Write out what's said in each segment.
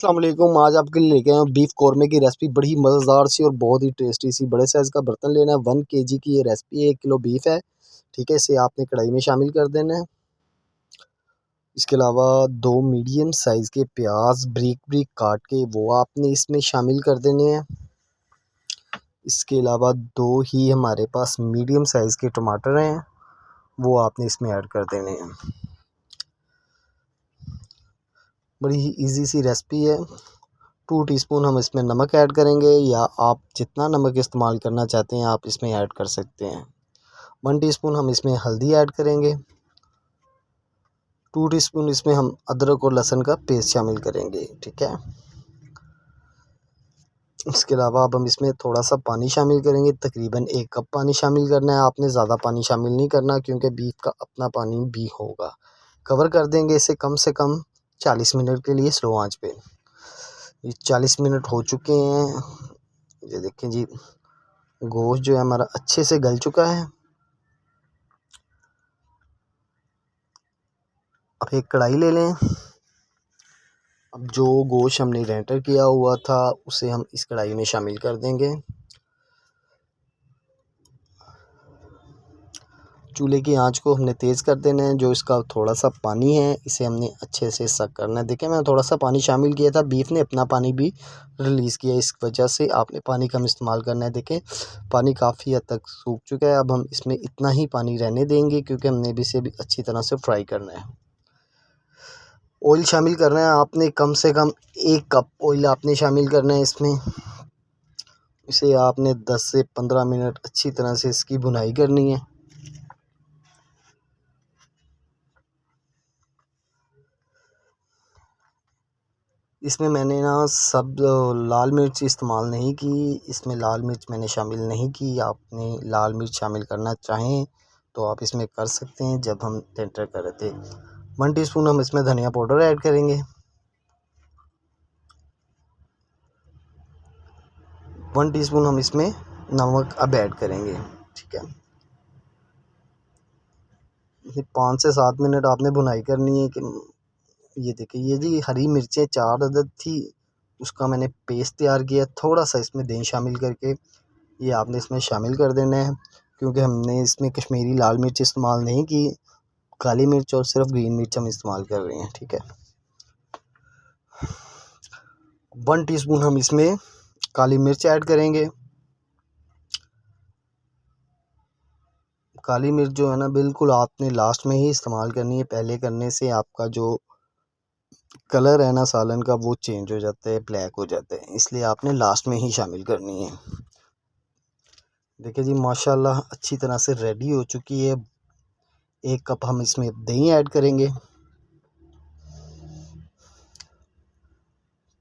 अस्सलाम वालेकुम। आज आपके लिए लेके आए हैं बीफ कौरमे की रेसिपी। बड़ी मज़ेदार सी और बहुत ही टेस्टी सी। बड़े साइज़ का बर्तन लेना है। 1 केजी की ये रेसिपी है। 1 किलो बीफ है, ठीक है। इसे आपने कढ़ाई में शामिल कर देना है। इसके अलावा 2 मीडियम साइज़ के प्याज ब्रीक ब्रीक काट के वो आपने इसमें शामिल कर देने हैं। इसके अलावा 2 ही हमारे पास मीडियम साइज़ के टमाटर हैं, वो आपने इसमें ऐड कर देने हैं। बड़ी ही ईजी सी रेसिपी है। 2 टीस्पून हम इसमें नमक ऐड करेंगे, या आप जितना नमक इस्तेमाल करना चाहते हैं आप इसमें ऐड कर सकते हैं। 1 टीस्पून हम इसमें हल्दी ऐड करेंगे। 2 टीस्पून इसमें हम अदरक और लहसुन का पेस्ट शामिल करेंगे, ठीक है। इसके अलावा अब हम इसमें थोड़ा सा पानी शामिल करेंगे। तकरीबन 1 कप पानी शामिल करना है। आपने ज़्यादा पानी शामिल नहीं करना, क्योंकि बीफ का अपना पानी भी होगा। कवर कर देंगे इसे कम से कम 40 मिनट के लिए स्लो आंच पे। ये 40 मिनट हो चुके हैं। ये देखें जी, गोश्त जो है हमारा अच्छे से गल चुका है। अब एक कढ़ाई ले लें। अब जो गोश्त हमने रेंटर किया हुआ था उसे हम इस कढ़ाई में शामिल कर देंगे। चूल्हे की आंच को हमने तेज़ कर देना है। जो इसका थोड़ा सा पानी है इसे हमने अच्छे से सक करना है। देखें, मैं थोड़ा सा पानी शामिल किया था, बीफ ने अपना पानी भी रिलीज़ किया। इस वजह से आपने पानी कम इस्तेमाल करना है। देखें, पानी काफ़ी हद तक सूख चुका है। अब हम इसमें इतना ही पानी रहने देंगे, क्योंकि हमने भी इसे भी अच्छी तरह से फ्राई करना है। ऑयल शामिल करना है आपने, कम से कम 1 कप ऑयल आपने शामिल करना है इसमें। इसे आपने 10 से 15 मिनट अच्छी तरह से इसकी भुनाई करनी है। इसमें मैंने ना सब लाल मिर्च इस्तेमाल नहीं की। इसमें लाल मिर्च मैंने शामिल नहीं की। आपने लाल मिर्च शामिल करना चाहें तो आप इसमें कर सकते हैं। जब हम टेंडर कर रहे थे 1 टीस्पून हम इसमें धनिया पाउडर ऐड करेंगे। 1 टीस्पून हम इसमें नमक अब ऐड करेंगे, ठीक है। ये 5 से 7 मिनट आपने भुनाई करनी है। कि ये देखिए, ये जी हरी मिर्चें 4 अदद थी, उसका मैंने पेस्ट तैयार किया। थोड़ा सा इसमें दही शामिल करके ये आपने इसमें शामिल कर देना है, क्योंकि हमने इसमें कश्मीरी लाल मिर्च इस्तेमाल नहीं की। काली मिर्च और सिर्फ ग्रीन मिर्च हम इस्तेमाल कर रहे हैं, ठीक है। 1 टीस्पून हम इसमें काली मिर्च ऐड करेंगे। काली मिर्च जो है ना, बिल्कुल आपने लास्ट में ही इस्तेमाल करनी है। पहले करने से आपका जो कलर है ना सालन का, वो चेंज हो जाता है, ब्लैक हो जाता है। इसलिए आपने लास्ट में ही शामिल करनी है। देखिए जी, माशाल्लाह अच्छी तरह से रेडी हो चुकी है। 1 कप हम इसमें दही ऐड करेंगे।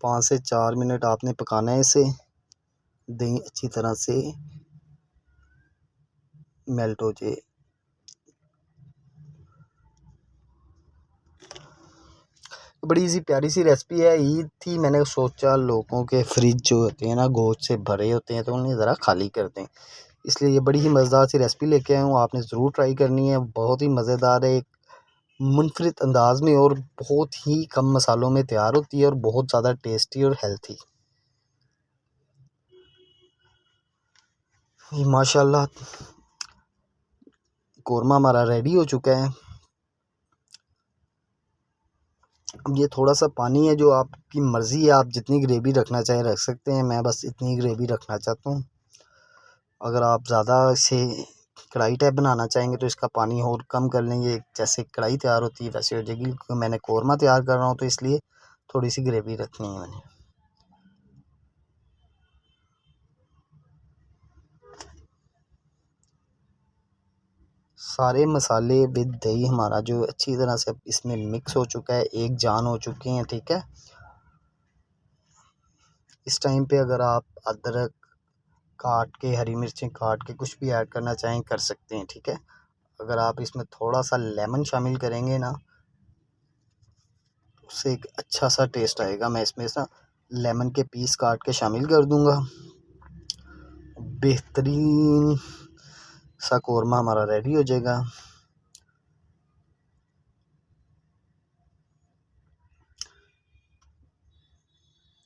5 से 4 मिनट आपने पकाना है इसे। दही अच्छी तरह से मेल्ट हो जाए। बड़ी सी प्यारी सी रेसिपी है। ईद थी, मैंने सोचा लोगों के फ्रिज जो होते हैं ना गोश्त से भरे होते हैं, तो उन्हें ज़रा खाली कर दें। इसलिए ये बड़ी ही मज़ेदार सी रेसिपी लेके आया हूँ। आपने ज़रूर ट्राई करनी है। बहुत ही मज़ेदार है, एक मुनफरिद अंदाज में और बहुत ही कम मसालों में तैयार होती है, और बहुत ज़्यादा टेस्टी और हेल्थी। ये माशाल्लाह कौरमा हमारा रेडी हो चुका है। अब ये थोड़ा सा पानी है, जो आपकी मर्ज़ी है, आप जितनी ग्रेवी रखना चाहें रख सकते हैं। मैं बस इतनी ग्रेवी रखना चाहता हूँ। अगर आप ज़्यादा इसे कढ़ाई टाइप बनाना चाहेंगे तो इसका पानी और कम कर लेंगे। जैसे कढ़ाई तैयार होती है वैसे हो जाएगी, क्योंकि मैंने कौरमा तैयार कर रहा हूँ, तो इसलिए थोड़ी सी ग्रेवी रखनी है मैंने। सारे मसाले विद दही हमारा जो अच्छी तरह से इसमें मिक्स हो चुका है, एक जान हो चुके हैं, ठीक है। इस टाइम पे अगर आप अदरक काट के, हरी मिर्चें काट के कुछ भी ऐड करना चाहें कर सकते हैं, ठीक है। अगर आप इसमें थोड़ा सा लेमन शामिल करेंगे ना, उससे एक अच्छा सा टेस्ट आएगा। मैं इसमें ना लेमन के पीस काट के शामिल कर दूंगा। बेहतरीन सा कौरमा हमारा रेडी हो जाएगा।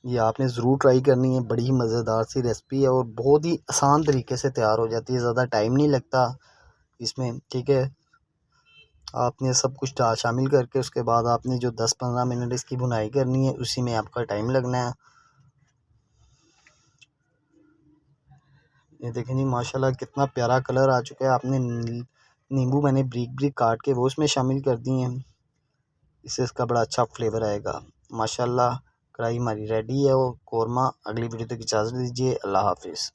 ये आपने ज़रूर ट्राई करनी है, बड़ी ही मज़ेदार सी रेसिपी है और बहुत ही आसान तरीके से तैयार हो जाती है, ज़्यादा टाइम नहीं लगता इसमें। ठीक है, आपने सब कुछ शामिल करके उसके बाद आपने जो 10-15 मिनट इसकी भुनाई करनी है, उसी में आपका टाइम लगना है। ये देखें जी, माशाल्लाह कितना प्यारा कलर आ चुका है। आपने नींबू मैंने ब्रीक ब्रीक काट के वो उसमें शामिल कर दिए हैं, इससे इसका बड़ा अच्छा फ्लेवर आएगा। माशाल्लाह कढ़ाई हमारी रेडी है और कौरमा। अगली वीडियो तक इजाज़त दीजिए। अल्लाह हाफिज़।